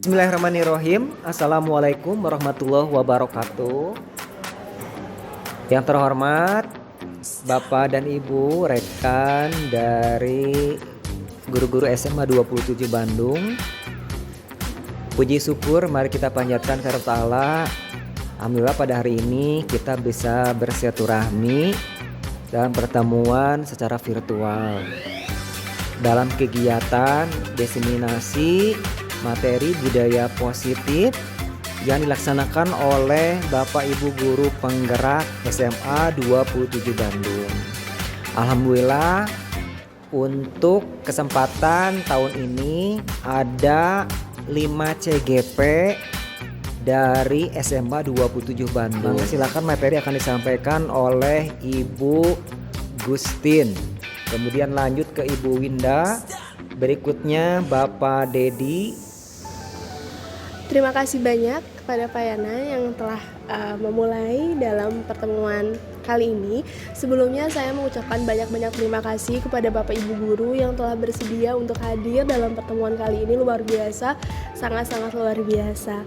Bismillahirrahmanirrahim. Assalamualaikum warahmatullahi wabarakatuh. Yang terhormat Bapak dan Ibu rekan dari guru-guru SMA 27 Bandung. Puji syukur mari kita panjatkan kepada Allah. Alhamdulillah pada hari ini kita bisa bersilaturahmi dalam pertemuan secara virtual dalam kegiatan diseminasi materi budaya positif yang dilaksanakan oleh Bapak Ibu Guru Penggerak SMA 27 Bandung. Alhamdulillah untuk kesempatan tahun ini ada 5 CGP dari SMA 27 Bandung. Silakan materi akan disampaikan oleh Ibu Gustin. Kemudian lanjut ke Ibu Winda. Berikutnya Bapak Dedi. Terima kasih banyak kepada Pak Yana yang telah memulai dalam pertemuan kali ini. Sebelumnya saya mengucapkan banyak-banyak terima kasih kepada Bapak Ibu Guru yang telah bersedia untuk hadir dalam pertemuan kali ini. Luar biasa, sangat-sangat luar biasa.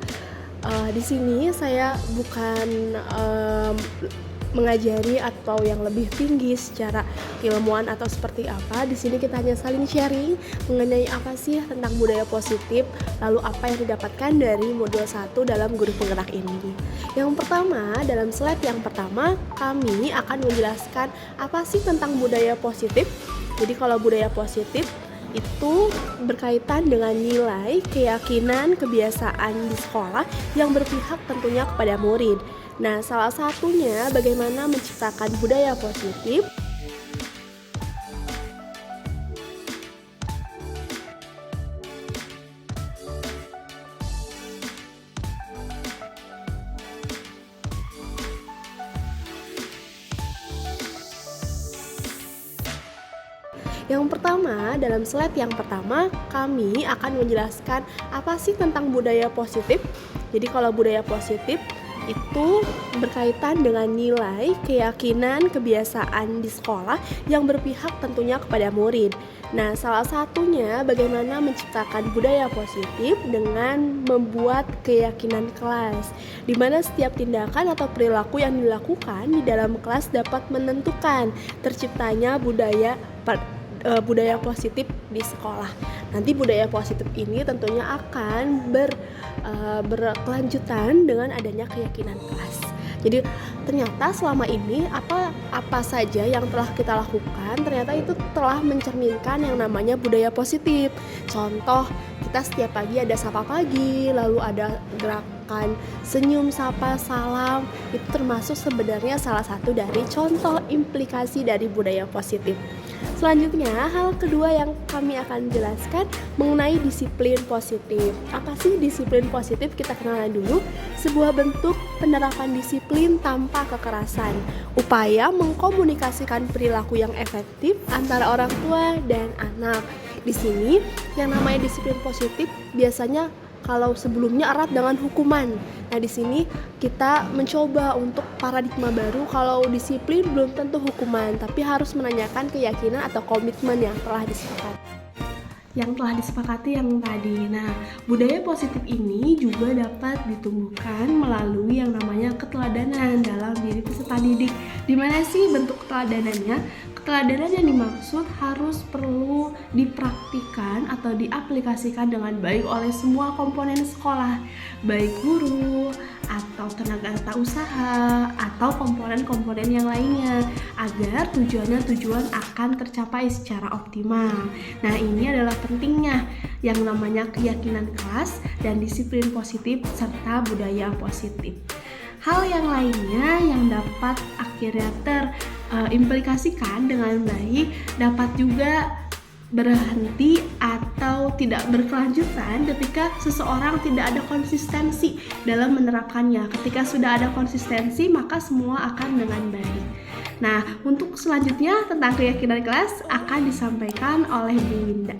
Di sini saya bukan mengajari atau yang lebih tinggi secara ilmuwan atau seperti apa. Di sini kita hanya saling sharing mengenai apa sih tentang budaya positif, lalu apa yang didapatkan dari modul 1 dalam guru penggerak ini. Yang pertama, dalam slide yang pertama kami akan menjelaskan apa sih tentang budaya positif. Jadi kalau budaya positif itu berkaitan dengan nilai, keyakinan, kebiasaan di sekolah yang berpihak tentunya kepada murid. Nah, salah satunya bagaimana menciptakan budaya positif. Yang pertama, dalam slide yang pertama kami akan menjelaskan apa sih tentang budaya positif. Jadi kalau budaya positif itu berkaitan dengan nilai, keyakinan, kebiasaan di sekolah yang berpihak tentunya kepada murid. Nah, salah satunya bagaimana menciptakan budaya positif dengan membuat keyakinan kelas, di mana setiap tindakan atau perilaku yang dilakukan di dalam kelas dapat menentukan terciptanya budaya positif di sekolah. Nanti budaya positif ini tentunya akan berkelanjutan dengan adanya keyakinan kelas. Jadi ternyata selama ini apa saja yang telah kita lakukan ternyata itu telah mencerminkan yang namanya budaya positif. Contoh, kita setiap pagi ada sapa pagi, lalu ada gerakan senyum, sapa, salam. Itu termasuk sebenarnya salah satu dari contoh implikasi dari budaya positif. Selanjutnya, hal kedua yang kami akan jelaskan mengenai disiplin positif. Apa sih disiplin positif? Kita kenalan dulu. Sebuah bentuk penerapan disiplin tanpa kekerasan, upaya mengkomunikasikan perilaku yang efektif antara orang tua dan anak. Di sini, yang namanya disiplin positif biasanya kalau sebelumnya erat dengan hukuman. Nah, di sini kita mencoba untuk paradigma baru, kalau disiplin belum tentu hukuman, tapi harus menanyakan keyakinan atau komitmen yang telah disepakati yang tadi. Nah, budaya positif ini juga dapat ditumbuhkan melalui yang namanya keteladanan dalam diri peserta didik. Di mana sih bentuk keteladanannya? Keteladanan yang dimaksud harus perlu dipraktikkan atau diaplikasikan dengan baik oleh semua komponen sekolah, baik guru atau tenaga usaha atau komponen-komponen yang lainnya, agar tujuan akan tercapai secara optimal. Nah, ini adalah pentingnya yang namanya keyakinan kelas dan disiplin positif serta budaya positif. Hal yang lainnya yang dapat akhirnya terimplikasikan dengan baik dapat juga berhenti atau tidak berkelanjutan ketika seseorang tidak ada konsistensi dalam menerapkannya. Ketika sudah ada konsistensi, maka semua akan dengan baik. Nah, untuk selanjutnya tentang keyakinan kelas akan disampaikan oleh Bu Winda.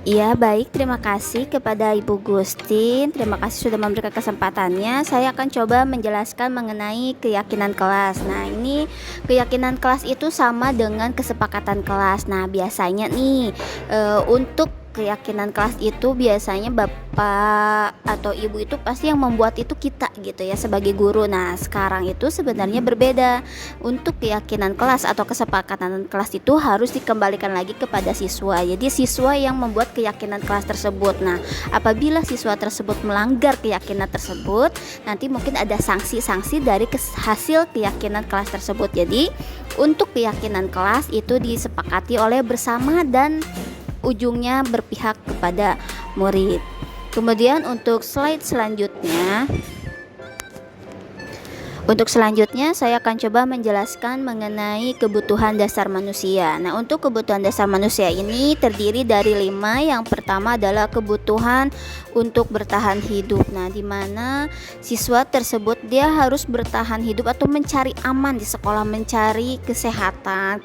Iya, baik, terima kasih kepada Ibu Gustin. Terima kasih sudah memberikan kesempatannya. Saya akan coba menjelaskan mengenai keyakinan kelas. Nah, ini keyakinan kelas itu sama dengan kesepakatan kelas. Nah, biasanya nih untuk keyakinan kelas itu biasanya bapak atau ibu itu pasti yang membuat itu kita gitu ya sebagai guru. Nah sekarang itu sebenarnya berbeda. Untuk keyakinan kelas atau kesepakatan kelas itu harus dikembalikan lagi kepada siswa. Jadi siswa yang membuat keyakinan kelas tersebut. Nah apabila siswa tersebut melanggar keyakinan tersebut, nanti mungkin ada sanksi-sanksi dari hasil keyakinan kelas tersebut. Jadi untuk keyakinan kelas itu disepakati oleh bersama dan ujungnya berpihak kepada murid. Kemudian untuk slide selanjutnya, saya akan coba menjelaskan mengenai kebutuhan dasar manusia. Nah, untuk kebutuhan dasar manusia ini terdiri dari 5. Yang pertama adalah kebutuhan untuk bertahan hidup. Nah, di mana siswa tersebut dia harus bertahan hidup atau mencari aman di sekolah, mencari kesehatan,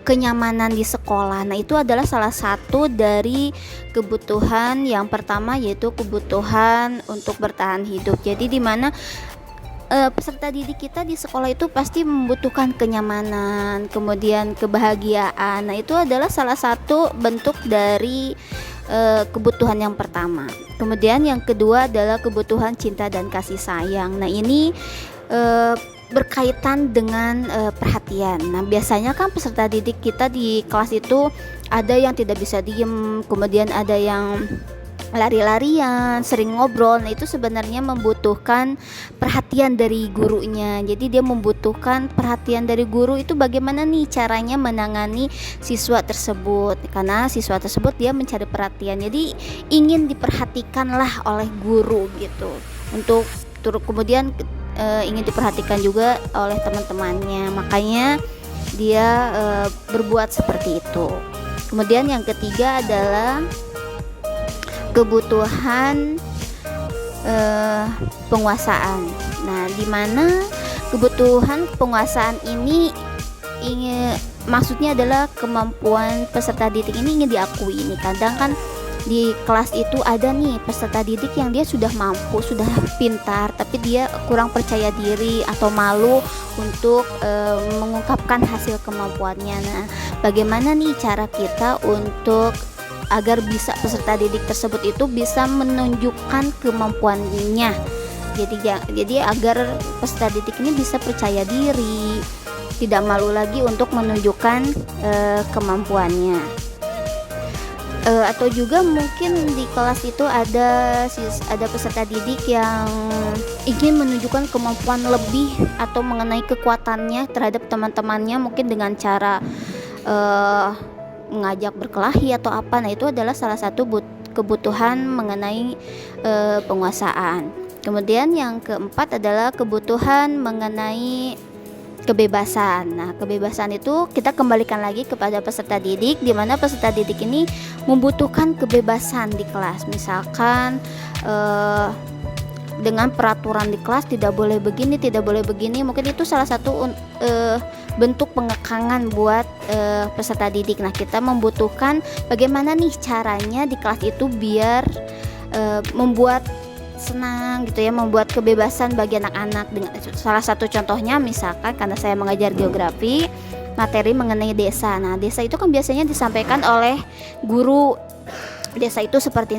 kenyamanan di sekolah. Nah, itu adalah salah satu dari kebutuhan yang pertama, yaitu kebutuhan untuk bertahan hidup. Jadi di mana peserta didik kita di sekolah itu pasti membutuhkan kenyamanan, kemudian kebahagiaan. Nah, itu adalah salah satu bentuk dari kebutuhan yang pertama. Kemudian yang kedua adalah kebutuhan cinta dan kasih sayang. Nah, ini berkaitan dengan perhatian. Nah, biasanya kan peserta didik kita di kelas itu ada yang tidak bisa diem, kemudian ada yang lari-larian, sering ngobrol. Nah, itu sebenarnya membutuhkan perhatian dari gurunya. Jadi dia membutuhkan perhatian dari guru. Itu bagaimana nih caranya menangani siswa tersebut, karena siswa tersebut dia mencari perhatian, jadi ingin diperhatikanlah oleh guru gitu. Untuk kemudian ingin diperhatikan juga oleh teman-temannya, makanya dia berbuat seperti itu. Kemudian yang ketiga adalah kebutuhan penguasaan. Nah, di mana kebutuhan penguasaan ini maksudnya adalah kemampuan peserta didik ini ingin diakui. Ini kadang kan di kelas itu ada nih peserta didik yang dia sudah mampu, sudah pintar, tapi dia kurang percaya diri atau malu untuk mengungkapkan hasil kemampuannya. Nah, bagaimana nih cara kita untuk agar bisa peserta didik tersebut itu bisa menunjukkan kemampuannya. Jadi agar peserta didik ini bisa percaya diri, tidak malu lagi untuk menunjukkan kemampuannya. Atau juga mungkin di kelas itu ada peserta didik yang ingin menunjukkan kemampuan lebih atau mengenai kekuatannya terhadap teman-temannya, mungkin dengan cara mengajak berkelahi atau apa. Nah, itu adalah salah satu kebutuhan mengenai penguasaan. Kemudian yang keempat adalah kebutuhan mengenai kebebasan. Nah, kebebasan itu kita kembalikan lagi kepada peserta didik, di mana peserta didik ini membutuhkan kebebasan di kelas. Misalkan dengan peraturan di kelas tidak boleh begini, tidak boleh begini, mungkin itu salah satu bentuk pengekangan buat peserta didik. Nah, kita membutuhkan bagaimana nih caranya di kelas itu biar membuat senang gitu ya, membuat kebebasan bagi anak-anak. Dengan salah satu contohnya misalkan karena saya mengajar geografi, materi mengenai desa. Nah, desa itu kan biasanya disampaikan oleh guru. Desa itu seperti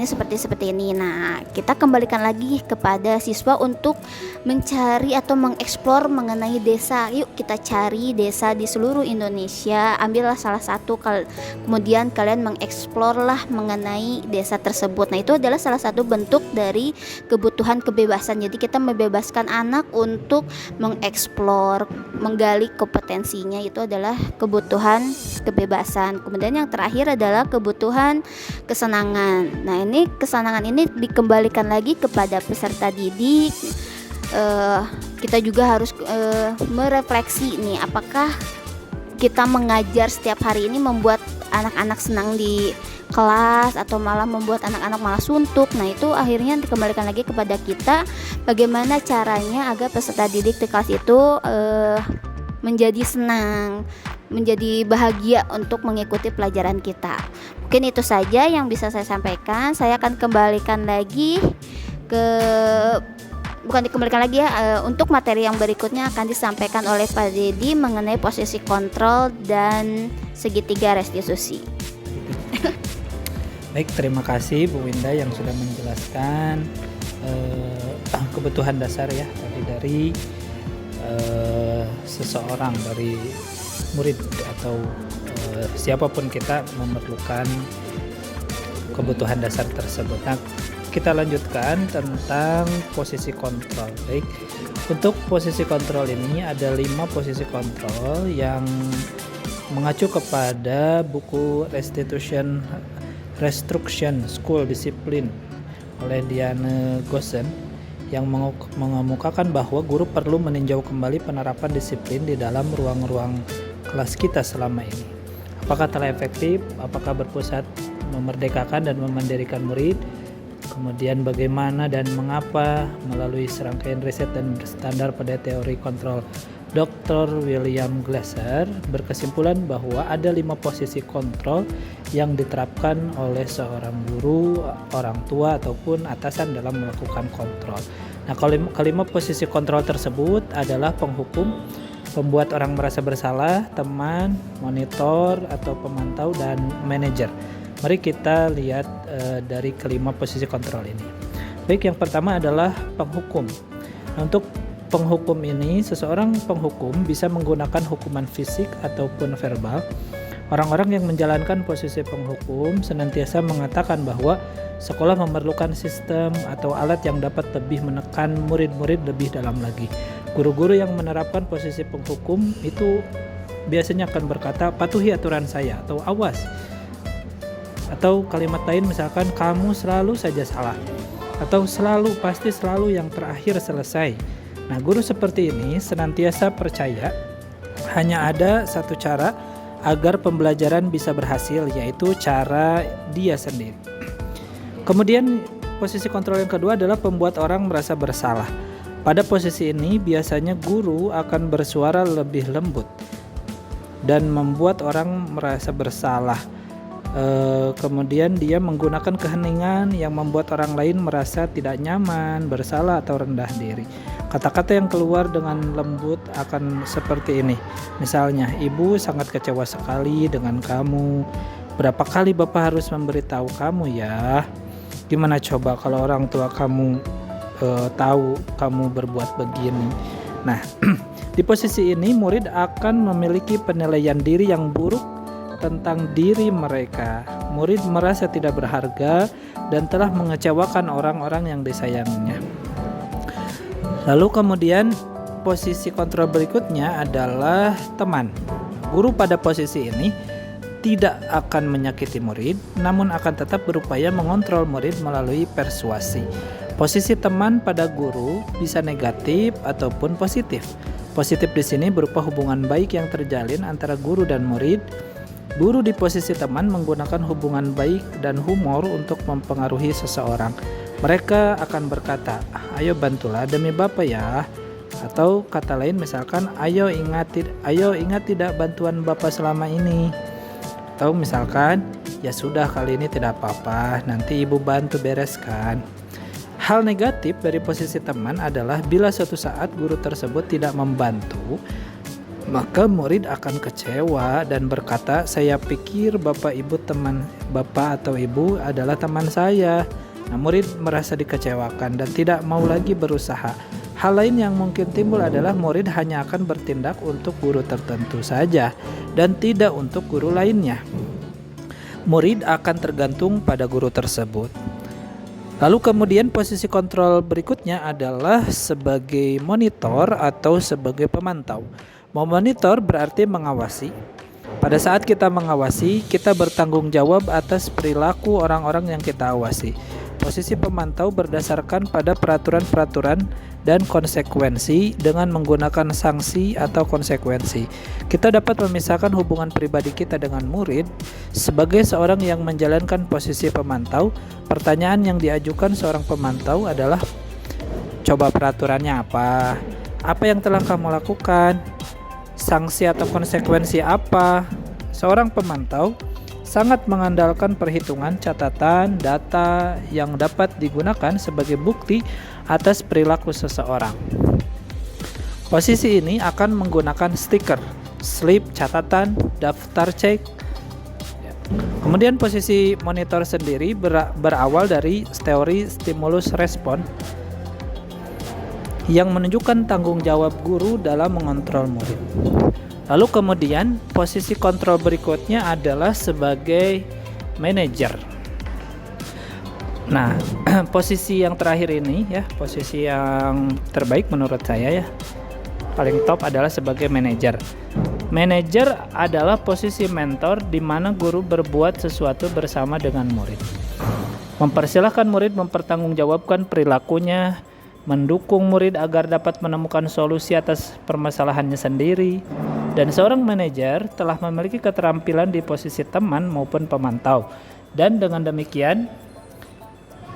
ini. Nah, kita kembalikan lagi kepada siswa untuk mencari atau mengeksplor mengenai desa. Yuk kita cari desa di seluruh Indonesia, ambillah salah satu, kemudian kalian mengeksplorlah mengenai desa tersebut. Nah, itu adalah salah satu bentuk dari kebutuhan kebebasan. Jadi kita membebaskan anak untuk mengeksplor, menggali kompetensinya. Itu adalah kebutuhan kebebasan. Kemudian yang terakhir adalah kebutuhan kesenangan. Nah, ini kesenangan ini dikembalikan lagi kepada peserta didik. Kita juga harus merefleksi nih, apakah kita mengajar setiap hari ini membuat anak-anak senang di kelas atau malah membuat anak-anak malah suntuk. Nah, itu akhirnya dikembalikan lagi kepada kita, bagaimana caranya agar peserta didik di kelas itu menjadi senang, menjadi bahagia untuk mengikuti pelajaran kita. Mungkin itu saja yang bisa saya sampaikan. Saya akan kembalikan lagi untuk materi yang berikutnya akan disampaikan oleh Pak Dedi mengenai posisi kontrol dan segitiga restitusi. Baik, terima kasih Bu Winda yang sudah menjelaskan kebutuhan dasar ya tadi dari seseorang, dari murid atau siapapun kita memerlukan kebutuhan dasar tersebut. Nah, kita lanjutkan tentang posisi kontrol. Baik, untuk posisi kontrol ini ada 5 posisi kontrol yang mengacu kepada buku Restriction School Discipline oleh Diane Gossen yang mengemukakan bahwa guru perlu meninjau kembali penerapan disiplin di dalam ruang-ruang kelas kita selama ini. Apakah telah efektif? Apakah berpusat memerdekakan dan memandirikan murid? Kemudian bagaimana dan mengapa melalui serangkaian riset dan standar pada teori kontrol. Dr. William Glasser berkesimpulan bahwa ada 5 posisi kontrol yang diterapkan oleh seorang guru, orang tua ataupun atasan dalam melakukan kontrol. Nah, kelima posisi kontrol tersebut adalah penghukum, pembuat orang merasa bersalah, teman, monitor atau pemantau, dan manajer. Mari kita lihat dari kelima posisi kontrol ini. Baik, yang pertama adalah penghukum. Untuk penghukum ini, seseorang penghukum bisa menggunakan hukuman fisik ataupun verbal. Orang-orang yang menjalankan posisi penghukum senantiasa mengatakan bahwa sekolah memerlukan sistem atau alat yang dapat lebih menekan murid-murid lebih dalam lagi. Guru-guru yang menerapkan posisi penghukum itu biasanya akan berkata, patuhi aturan saya, atau awas. Atau kalimat lain misalkan, kamu selalu saja salah, atau pasti selalu yang terakhir selesai. Nah, guru seperti ini senantiasa percaya hanya ada satu cara agar pembelajaran bisa berhasil, yaitu cara dia sendiri. Kemudian posisi kontrol yang kedua adalah pembuat orang merasa bersalah. Pada posisi ini biasanya guru akan bersuara lebih lembut dan membuat orang merasa bersalah. Kemudian dia menggunakan keheningan yang membuat orang lain merasa tidak nyaman, bersalah atau rendah diri. Kata-kata yang keluar dengan lembut akan seperti ini. Misalnya, ibu sangat kecewa sekali dengan kamu. Berapa kali bapak harus memberitahu kamu ya? Gimana coba kalau orang tua kamu tahu kamu berbuat begini? Nah, di posisi ini murid akan memiliki penilaian diri yang buruk tentang diri mereka. Murid merasa tidak berharga dan telah mengecewakan orang-orang yang disayanginya. Lalu kemudian posisi kontrol berikutnya adalah teman. Guru pada posisi ini tidak akan menyakiti murid, namun akan tetap berupaya mengontrol murid melalui persuasi. Posisi teman pada guru bisa negatif ataupun positif. Positif di sini berupa hubungan baik yang terjalin antara guru dan murid. Guru di posisi teman menggunakan hubungan baik dan humor untuk mempengaruhi seseorang. Mereka akan berkata, ayo bantulah demi Bapak ya. Atau kata lain misalkan, ayo ingat tidak bantuan Bapak selama ini. Atau misalkan, ya sudah kali ini tidak apa-apa, nanti Ibu bantu bereskan. Hal negatif dari posisi teman adalah bila suatu saat guru tersebut tidak membantu, maka murid akan kecewa dan berkata, saya pikir Bapak atau Ibu adalah teman saya. Nah, murid merasa dikecewakan dan tidak mau lagi berusaha. Hal lain yang mungkin timbul adalah murid hanya akan bertindak untuk guru tertentu saja dan tidak untuk guru lainnya. Murid akan tergantung pada guru tersebut. Lalu kemudian posisi kontrol berikutnya adalah sebagai monitor atau sebagai pemantau. Memonitor berarti mengawasi. Pada saat kita mengawasi, kita bertanggung jawab atas perilaku orang-orang yang kita awasi. Posisi pemantau berdasarkan pada peraturan-peraturan dan konsekuensi dengan menggunakan sanksi atau konsekuensi. Kita dapat memisahkan hubungan pribadi kita dengan murid. Sebagai seorang yang menjalankan posisi pemantau, pertanyaan yang diajukan seorang pemantau adalah, coba peraturannya apa? Apa yang telah kamu lakukan? Sanksi atau konsekuensi apa? Seorang pemantau sangat mengandalkan perhitungan, catatan, data yang dapat digunakan sebagai bukti atas perilaku seseorang. Posisi ini akan menggunakan stiker, slip catatan, daftar cek, Kemudian posisi monitor sendiri berawal dari teori stimulus respon yang menunjukkan tanggung jawab guru dalam mengontrol murid. Lalu kemudian posisi kontrol berikutnya adalah sebagai manajer. Nah, posisi yang terakhir ini ya, posisi yang terbaik menurut saya ya, paling top adalah sebagai manajer. Manajer adalah posisi mentor di mana guru berbuat sesuatu bersama dengan murid. Mempersilahkan murid mempertanggungjawabkan perilakunya, mendukung murid agar dapat menemukan solusi atas permasalahannya sendiri. Dan seorang manajer telah memiliki keterampilan di posisi teman maupun pemantau. Dan dengan demikian,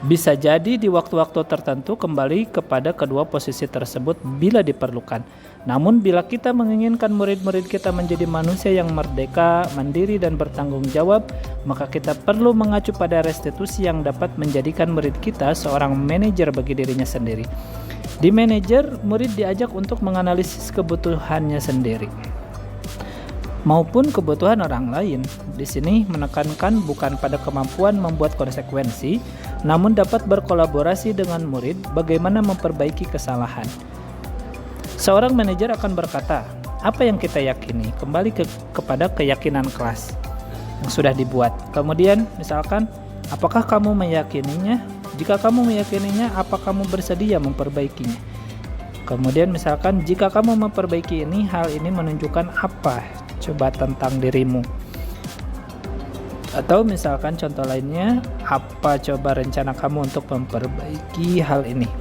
bisa jadi di waktu-waktu tertentu kembali kepada kedua posisi tersebut bila diperlukan. Namun bila kita menginginkan murid-murid kita menjadi manusia yang merdeka, mandiri dan bertanggung jawab, maka kita perlu mengacu pada restitusi yang dapat menjadikan murid kita seorang manajer bagi dirinya sendiri. Di manajer, murid diajak untuk menganalisis kebutuhannya sendiri maupun kebutuhan orang lain. Di sini menekankan bukan pada kemampuan membuat konsekuensi, namun dapat berkolaborasi dengan murid bagaimana memperbaiki kesalahan. Seorang manajer akan berkata, apa yang kita yakini? Kembali kepada keyakinan kelas yang sudah dibuat. Kemudian misalkan, apakah kamu meyakininya? Jika kamu meyakininya, apa kamu bersedia memperbaikinya? Kemudian misalkan, jika kamu memperbaiki ini, hal ini menunjukkan apa? Coba tentang dirimu. Atau misalkan contoh lainnya, apa coba rencana kamu untuk memperbaiki hal ini?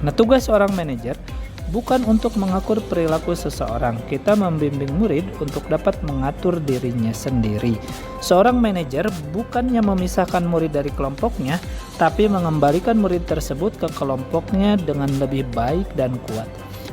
Nah, tugas seorang manajer bukan untuk mengatur perilaku seseorang. Kita membimbing murid untuk dapat mengatur dirinya sendiri. Seorang manajer bukannya memisahkan murid dari kelompoknya, tapi mengembalikan murid tersebut ke kelompoknya dengan lebih baik dan kuat.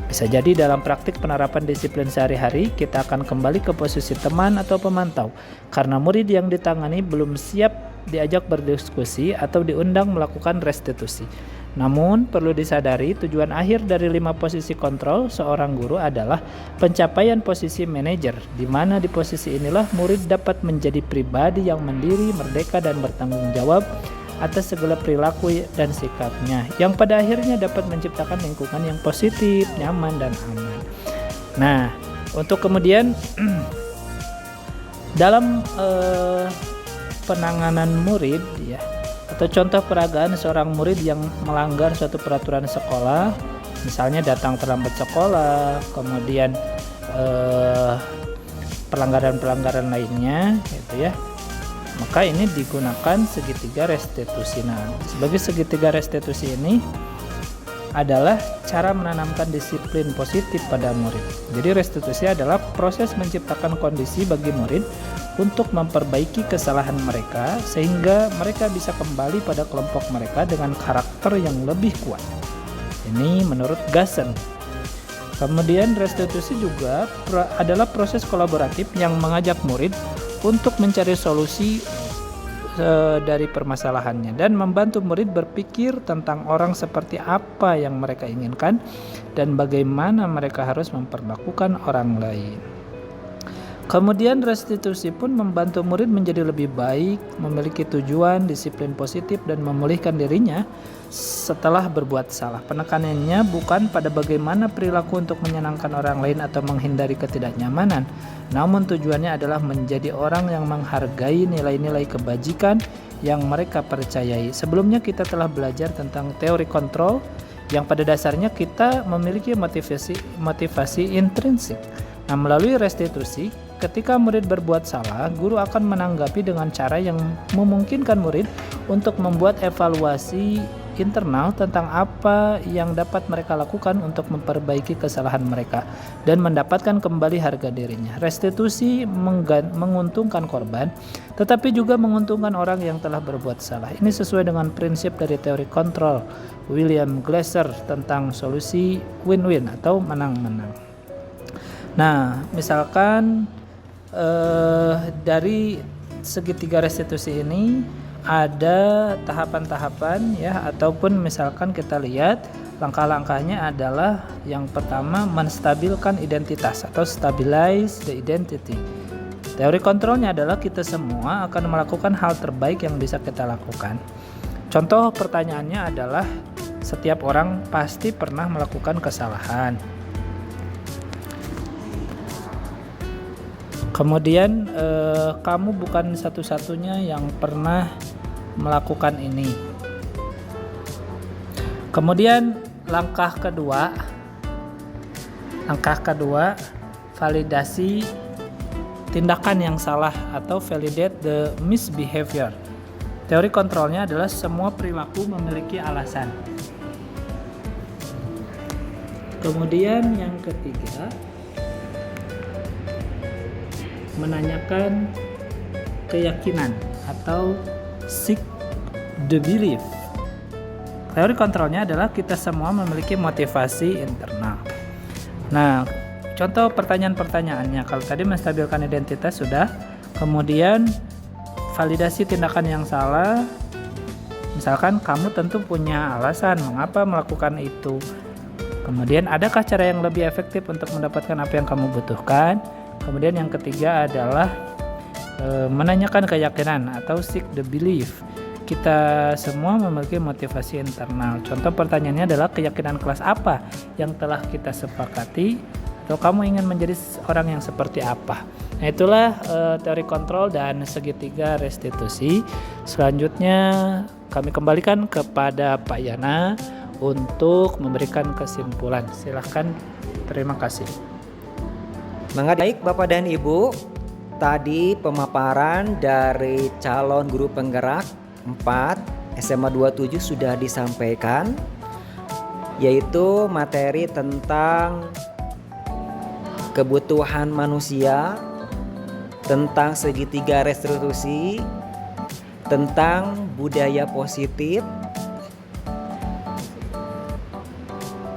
Bisa jadi dalam praktik penerapan disiplin sehari-hari, kita akan kembali ke posisi teman atau pemantau, karena murid yang ditangani belum siap diajak berdiskusi atau diundang melakukan restitusi. Namun, perlu disadari tujuan akhir dari 5 posisi kontrol seorang guru adalah pencapaian posisi manajer, di mana di posisi inilah murid dapat menjadi pribadi yang mandiri, merdeka, dan bertanggung jawab atas segala perilaku dan sikapnya, yang pada akhirnya dapat menciptakan lingkungan yang positif, nyaman, dan aman. Nah, untuk kemudian dalam penanganan murid ya, atau contoh peragaan seorang murid yang melanggar suatu peraturan sekolah, misalnya datang terlambat sekolah, kemudian pelanggaran-pelanggaran lainnya gitu ya, maka ini digunakan segitiga restitusi. Nah, sebagai segitiga restitusi ini adalah cara menanamkan disiplin positif pada murid. Jadi restitusi adalah proses menciptakan kondisi bagi murid untuk memperbaiki kesalahan mereka sehingga mereka bisa kembali pada kelompok mereka dengan karakter yang lebih kuat. Ini menurut Gassen. Kemudian restitusi juga adalah proses kolaboratif yang mengajak murid untuk mencari solusi dari permasalahannya dan membantu murid berpikir tentang orang seperti apa yang mereka inginkan dan bagaimana mereka harus memperlakukan orang lain. Kemudian restitusi pun membantu murid menjadi lebih baik, memiliki tujuan, disiplin positif, dan memulihkan dirinya setelah berbuat salah. Penekanannya bukan pada bagaimana perilaku untuk menyenangkan orang lain atau menghindari ketidaknyamanan, namun tujuannya adalah menjadi orang yang menghargai nilai-nilai kebajikan yang mereka percayai. Sebelumnya kita telah belajar tentang teori kontrol yang pada dasarnya kita memiliki motivasi intrinsik. Nah, melalui restitusi, ketika murid berbuat salah, guru akan menanggapi dengan cara yang memungkinkan murid untuk membuat evaluasi internal tentang apa yang dapat mereka lakukan untuk memperbaiki kesalahan mereka dan mendapatkan kembali harga dirinya. Restitusi menguntungkan korban, tetapi juga menguntungkan orang yang telah berbuat salah. Ini sesuai dengan prinsip dari teori kontrol William Glasser tentang solusi win-win atau menang-menang. Nah, misalkan dari segitiga restitusi ini ada tahapan-tahapan ya, ataupun misalkan kita lihat langkah-langkahnya adalah yang pertama menstabilkan identitas atau stabilize the identity. Teori kontrolnya adalah kita semua akan melakukan hal terbaik yang bisa kita lakukan. Contoh pertanyaannya adalah setiap orang pasti pernah melakukan kesalahan. Kemudian kamu bukan satu-satunya yang pernah melakukan ini. Kemudian langkah kedua, validasi tindakan yang salah atau validate the misbehavior. Teori kontrolnya adalah semua perilaku memiliki alasan. Kemudian yang ketiga, menanyakan keyakinan atau seek the belief. Teori kontrolnya adalah kita semua memiliki motivasi internal. Nah, contoh pertanyaan-pertanyaannya, kalau tadi menstabilkan identitas sudah, kemudian validasi tindakan yang salah, misalkan kamu tentu punya alasan mengapa melakukan itu. Kemudian adakah cara yang lebih efektif untuk mendapatkan apa yang kamu butuhkan? Kemudian yang ketiga adalah menanyakan keyakinan atau seek the belief. Kita semua memiliki motivasi internal. Contoh pertanyaannya adalah keyakinan kelas apa yang telah kita sepakati, atau kamu ingin menjadi orang yang seperti apa. Nah, itulah teori kontrol dan segitiga restitusi. Selanjutnya kami kembalikan kepada Pak Yana untuk memberikan kesimpulan. Silahkan, terima kasih. Baik Bapak dan Ibu, tadi pemaparan dari calon guru penggerak 4 SMA 27 sudah disampaikan, yaitu materi tentang kebutuhan manusia, tentang segitiga restitusi, tentang budaya positif,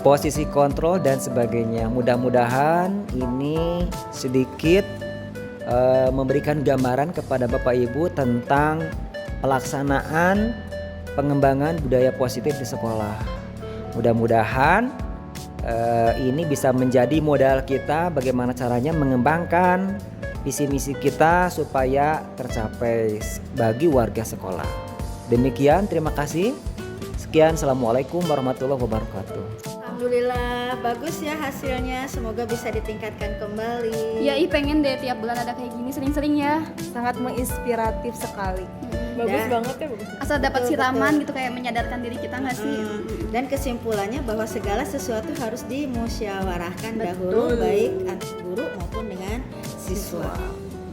posisi kontrol dan sebagainya. Mudah-mudahan ini sedikit memberikan gambaran kepada Bapak Ibu tentang pelaksanaan pengembangan budaya positif di sekolah. Mudah-mudahan ini bisa menjadi modal kita bagaimana caranya mengembangkan visi misi kita supaya tercapai bagi warga sekolah. Demikian, terima kasih. Sekian, assalamualaikum warahmatullahi wabarakatuh. Alhamdulillah bagus ya hasilnya, semoga bisa ditingkatkan kembali. Ya, pengen deh tiap bulan ada kayak gini sering-sering ya. Sangat menginspiratif sekali. Bagus Ya. banget ya, bagus. Asal dapat Betul, siraman betul. gitu, kayak menyadarkan diri kita nggak sih? Dan kesimpulannya bahwa segala sesuatu harus dimusyawarahkan Betul. dahulu, baik antar guru maupun dengan siswa,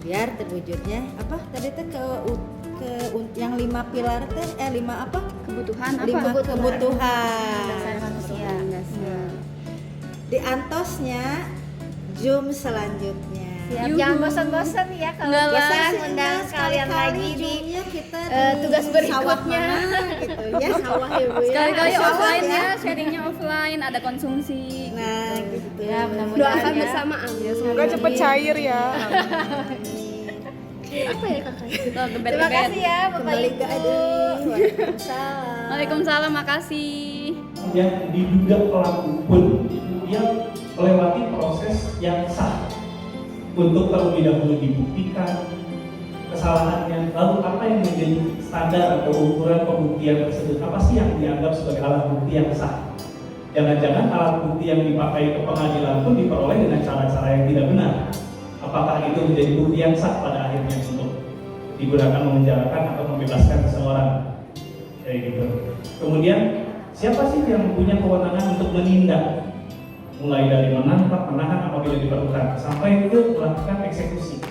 biar terwujudnya apa tadi teh yang 5 pilar teh 5 apa? Kebutuhan apa? 5 kebutuhan Dasar manusia. Diantosnya Zoom selanjutnya. Siap. Yuhu. Jangan bosan-bosan ya kalau Enggak lah. bisa undang kalian lagi di Zoom-nya kita tugas di berikutnya. sawah mana gitu ya, sawah ya Bu ya. Sekali-kali Sawah offline ya, sharingnya offline, ada konsumsi. Nah gitu Ya, mudah-mudahan Doakan ya. bersama, amin. Semoga cepet cair ya. Apa ya kakak? Tuh, gebet-gebet. Terima kasih ya Bapak Kembali ke Ibu. Adi. Waalaikumsalam. Waalaikumsalam, makasih. yang diduga pelaku pun dia melewati proses yang sah untuk terlebih dahulu dibuktikan kesalahannya, lalu apa yang menjadi standar atau ukuran pembuktian tersebut, apa sih yang dianggap sebagai alat bukti yang sah. Jangan-jangan alat bukti yang dipakai ke pengadilan pun diperoleh dengan cara-cara yang tidak benar. Apakah itu menjadi bukti yang sah pada akhirnya untuk digunakan memenjarakan atau membebaskan seseorang, kayak gitu. Kemudian siapa sih yang punya kewenangan untuk menindak, mulai dari menangkap, menahan apabila diperlukan, sampai ke melakukan eksekusi.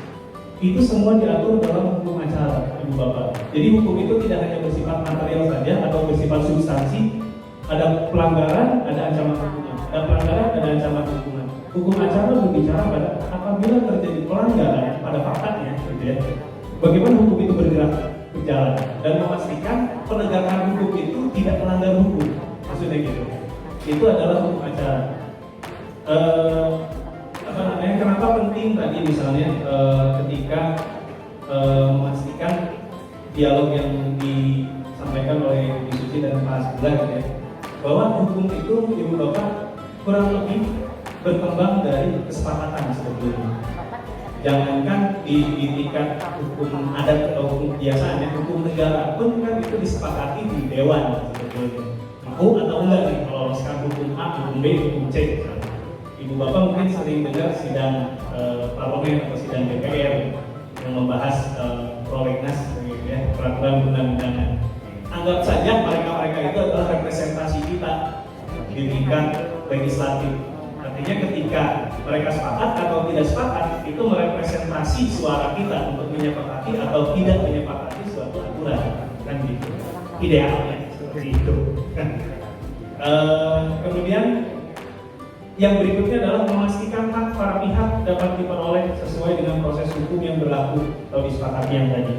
Itu semua diatur dalam hukum acara, Ibu Bapak. Jadi hukum itu tidak hanya bersifat material saja atau bersifat substansi. Ada pelanggaran, ada ancaman hukuman. Ada pelanggaran, ada ancaman hukuman. Hukum acara berbicara pada apabila terjadi pelanggaran pada faktanya, gitu ya. Bagaimana hukum itu berjalan dan memastikan penegakan hukum itu tidak melanggar hukum, maksudnya gitu. Itu adalah hukum acara. Kenapa penting tadi misalnya ketika memastikan dialog yang disampaikan oleh Ibu Suci dan Pak Asbila gitu ya, bahwa hukum itu Ibu Bapak kurang lebih berkembang dari kesepakatan sebetulnya. Jangankan di tingkat hukum adat atau hukum kebiasaan, hukum negara pun kan itu disepakati di dewan sebetulnya. Mau atau enggak nih kalau misalkan hukum A, hukum B, hukum C misalnya. Ibu bapak mungkin sering dengar sidang parlemen atau sidang DPR yang membahas prolegnas, gitu ya, peraturan undang-undangan. Anggap saja mereka itu adalah representasi kita di tingkat legislatif. Artinya ketika mereka sepakat atau tidak sepakat, itu merepresentasi suara kita untuk menyepakati atau tidak menyepakati suatu aturan, kan gitu. Idealnya seperti itu. Kemudian yang berikutnya adalah memastikan hak para pihak dapat diperoleh sesuai dengan proses hukum yang berlaku atau disepakati yang tadi.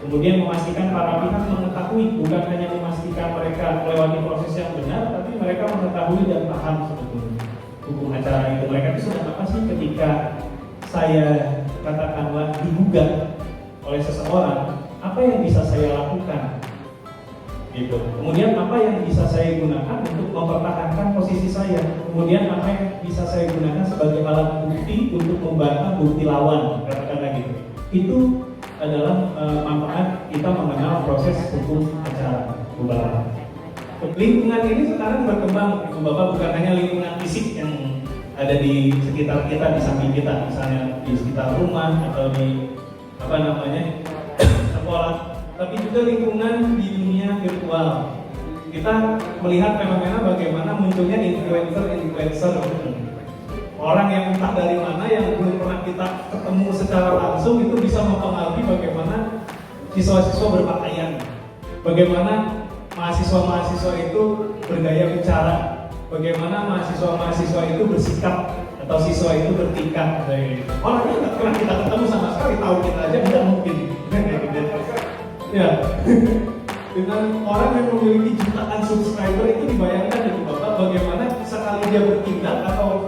Kemudian memastikan para pihak mengetahui, bukan hanya memastikan mereka melewati proses yang benar, tapi mereka mengetahui dan paham sebetulnya hukum acara itu. Mereka itu sudah apa sih ketika saya katakanlah digugat oleh seseorang, apa yang bisa saya lakukan? Gitu. Kemudian apa yang bisa saya gunakan untuk mempertahankan posisi saya? Kemudian apa yang bisa saya gunakan sebagai alat bukti untuk membantah bukti lawan, katakanlah gitu. Itu adalah manfaat kita mengenal proses hukum acara, Bu Bapak. Lingkungan ini sekarang berkembang, Bu Bapak, bukan hanya lingkungan fisik yang ada di sekitar kita, di samping kita, misalnya di sekitar rumah atau di sekolah, tapi juga lingkungan di dunia virtual. Kita melihat fenomena bagaimana munculnya influencer. Orang yang entah dari mana yang belum pernah kita ketemu secara langsung itu bisa mempengaruhi bagaimana siswa-siswa berpakaian, bagaimana mahasiswa-mahasiswa itu bergaya bicara, bagaimana mahasiswa-mahasiswa itu bersikap atau siswa itu bertingkah. Orangnya nggak pernah kita ketemu sama sekali, tahu kita aja nggak mungkin. Ya, dengan orang yang memiliki jutaan subscriber itu dibayangkan dari Bapak bagaimana sekali dia bertindak atau